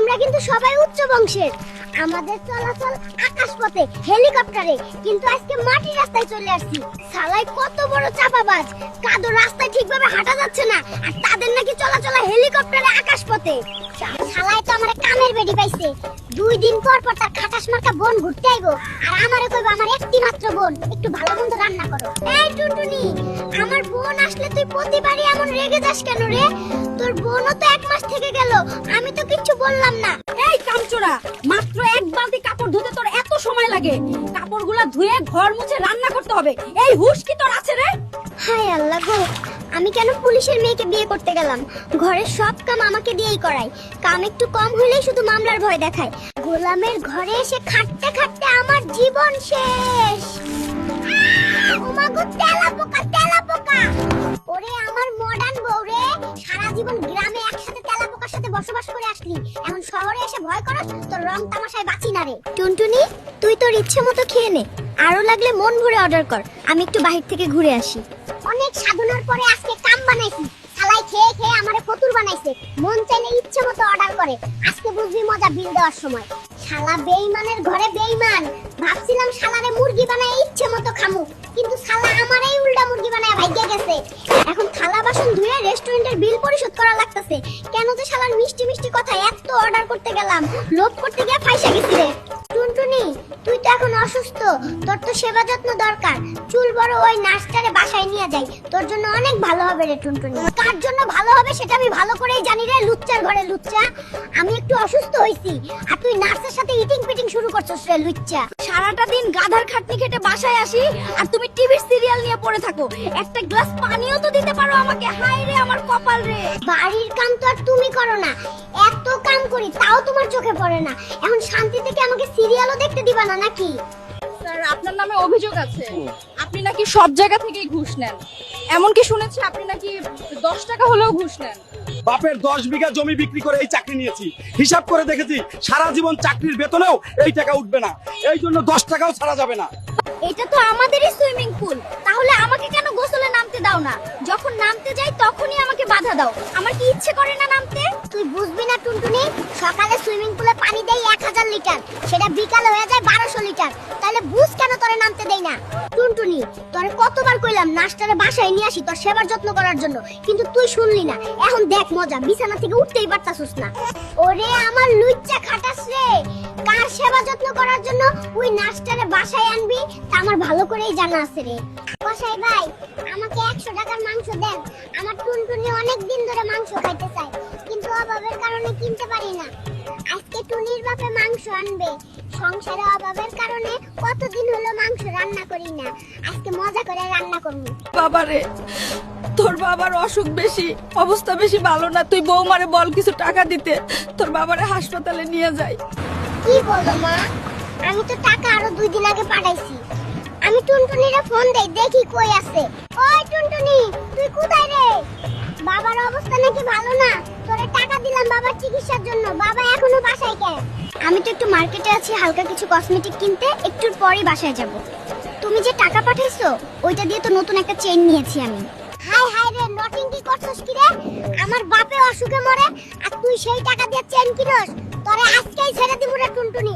আমরা কিন্তু সবাই উচ্চ বংশের। আমাদের চলাচল আকাশপথে, হেলিকপ্টারে, কিন্তু আজকে মাটির রাস্তায় চলে আসছি। শালাই কত বড় চাপাবাজ, কাদো রাস্তায় ঠিকভাবে হাঁটা যাচ্ছে না, আর তাদের নাকি চলাচল হেলিকপ্টারে, আকাশপথে। শালাই তো আমার কামের বেডি পাইছে। 2 দিন পর পর তার খাটাস মার্কা বোন ঘুরতে আইবো, আর আমারে কইবো আমার একটি মাত্র বোন, একটু ভালো মন্দ রান্না করো। এই টুনটুনি, আমার বোন আসলে তুই প্রতিবারই এমন রেগে যাস কেন রে? তোর বোনও তো 1 মাস থেকে গেল, আমি তো কিচ্ছু বললাম না। এই কামচোরা, মাত্র 1 বালতি কাপড় ধুতে তোর এত সময় লাগে? কাপড়গুলা ধুয়ে ঘর মুছে রান্না করতে হবে, এই হুশ কি তোর আছে রে? হায় আল্লাহ গো, আমি কেন পুলিশের মেয়েকে বিয়ে করতে গেলাম? ঘরের সব কাম আমাকে দিয়েই করায়, কাম একটু কম হলেই শুধু মামলার ভয় দেখায়। গোলামের ঘরে এসে খাটতে খাটতে আমার জীবন শেষ। ওমাগো তেলা পোকা, তেলা পোকা! ওরে আমার মডার্ন বউ রে, সারা জীবন গ্রামে একসাথে তেলা পোকার সাথে বসবাস করে আসলি, এখন শহরে এসে ভয় করস? তোর রং তামাশায় বাঁচি না রে। টুনটুনি, তুই তোর ইচ্ছে মতো খেয়ে নে, আরো লাগলে মন ভরে অর্ডার কর, আমি একটু বাহির থেকে ঘুরে আসি। অনেক সাধনার পরে আজকে কাম বানাইছি। শালাই খেয়ে খেয়ে আমারে ফতুর বানাইছে, মন চাইলে ইচ্ছে মতো অর্ডার করে। আজকে বুঝবি মজা বিল দেওয়ার সময়। শালা বেঈমানের ঘরে বেঈমান। ভাবছিলাম শালারে মুরগি বানায় ইচ্ছে মতো খামু, কিন্তু শালা আমারই উল্টা মুরগি বানায় ভাইগে গেছে। এখন থালা বাসন ধুয়ে রেস্টুরেন্টের বিল পরিশোধ করা লাগতেছে। কেন যে শালার মিষ্টি মিষ্টি কথা এত অর্ডার করতে গেলাম, লোভ করতে গিয়ে ফাইসা গেছি রে। টুনটুনি, তুই তো এখন অসুস্থ, তোর তো সেবা যত্ন দরকার। চুল বড় ওই নার্সটারে বাসায় নিয়ে যাই, তোর জন্য অনেক ভালো হবে রে টুনটুনি। কার জন্য ভালো হবে সেটা আমি ভালো করেই জানি রে, লুচ্চার ঘরে লুচ্চা। আমি একটু অসুস্থ হইছি, আর তুই নার্সের সাথে ইটিং পিটিং শুরু করছস রে লুচ্চা। সারাটা দিন গাধার খাটনি খেটে বাসায় আসি, আর তুমি টিভির সিরিয়াল নিয়ে পড়ে থাকো। একটা গ্লাস পানিও তো দিতে পারো আমাকে। হায় রে আমার কপাল রে। বাড়ির কাম তো আর তুমি করো না, এত কাম করি তাও তোমার চোখে পড়ে না। এখন শান্তি থেকে আমাকে সিরিয়ালও দেখতে দিবা না নাকি? স্যার, আপনার নামে অভিযোগ আছে, আপনি নাকি সব জায়গা থেকেই ঘুষ নেন। এমনকি শুনেছি আপনি নাকি 10 টাকা হলেও ঘুষ নেন। বাপের 10 বিঘা জমি বিক্রি করে এই চাকরি নিয়েছি। হিসাব করে দেখেছি সারা জীবন চাকরির বেতনেও এই টাকা উঠবে না, এই জন্য 10 টাকাও ছাড়া যাবে না। এটা তো আমাদেরই সুইমিং পুল, তাহলে আমাকে কেন গোসলে নামতে দাও না? যখন নামতে যাই তখনই আমাকে বাধা দাও। আমার কি ইচ্ছে করে না নামতে? তুই বুঝবি না টুনটুনি, সকালে সুইমিং পুলে পানি দেই 1000 লিটার, সেটা বিকালে হয়ে যায় 1200 লিটার। তাহলে বুঝ কেন তোরে নামতে দেই না? টুনটুনি, তোরে কতবার কইলাম নাস্তারে বাসায় নিয়ে আসি তোর সেবার যত্ন করার জন্য, কিন্তু তুই শুনলি না। এখন দেখ মজা, বিছানা থেকে উঠতেই পারতাছিস না। ওরে আমার লুচ্চা খাটাস রে, কার সেবা যত্ন করার জন্য ওই নাস্তারে বাসায় আনবি তা আমার ভালো করেই জানা আছে রে। কসাই ভাই, আমাকে 100 টাকার মাংস দেন। আমার টুনটুনি অনেক দিন ধরে মাংস খাইতে চায়, কিন্তু অভাবের কারণে কিনতে পারি না। আজকে টুনির বাপে মাংস আনবে। সংসারে অভাবের কারণে কতদিন হলো মাংস রান্না করি না, আজকে মজা করে রান্না করব। বাবারে, তোর বাবার অসুখ বেশি, অবস্থা বেশি ভালো না। তুই বৌমারে বল কিছু টাকা দিতে, তোর বাবারে হাসপাতালে নিয়ে যাই। কি বলো মা? আমি তো টাকা আরো 2 দিন আগে পাঠাইছি। আমি টুনটুনিরে ফোন দেই, দেখি কই আছে। ওই টুনটুনি, তুই কোথায় রে? বাবার অবস্থা নাকি ভালো না, তোরে টাকা দিলাম বাবার চিকিৎসার জন্য, বাবা এখনো বাসায় কেন? আমি তো একটু মার্কেটে আছি হালকা কিছু কসমেটিক কিনতে, একটুর পরেই বাসায় যাব। তুমি যে টাকা পাঠাইছো ওইটা দিয়ে তো নতুন একটা চেইন নিয়েছি আমি। হাই হাই রে, নটিং কি করছস কি রে? আমার বাপে অসুখে মরে আর তুই সেই টাকা দিয়ে চেইন কিনস? তোরে আজকেই ছেড়ে দিব রে টুনটুনি।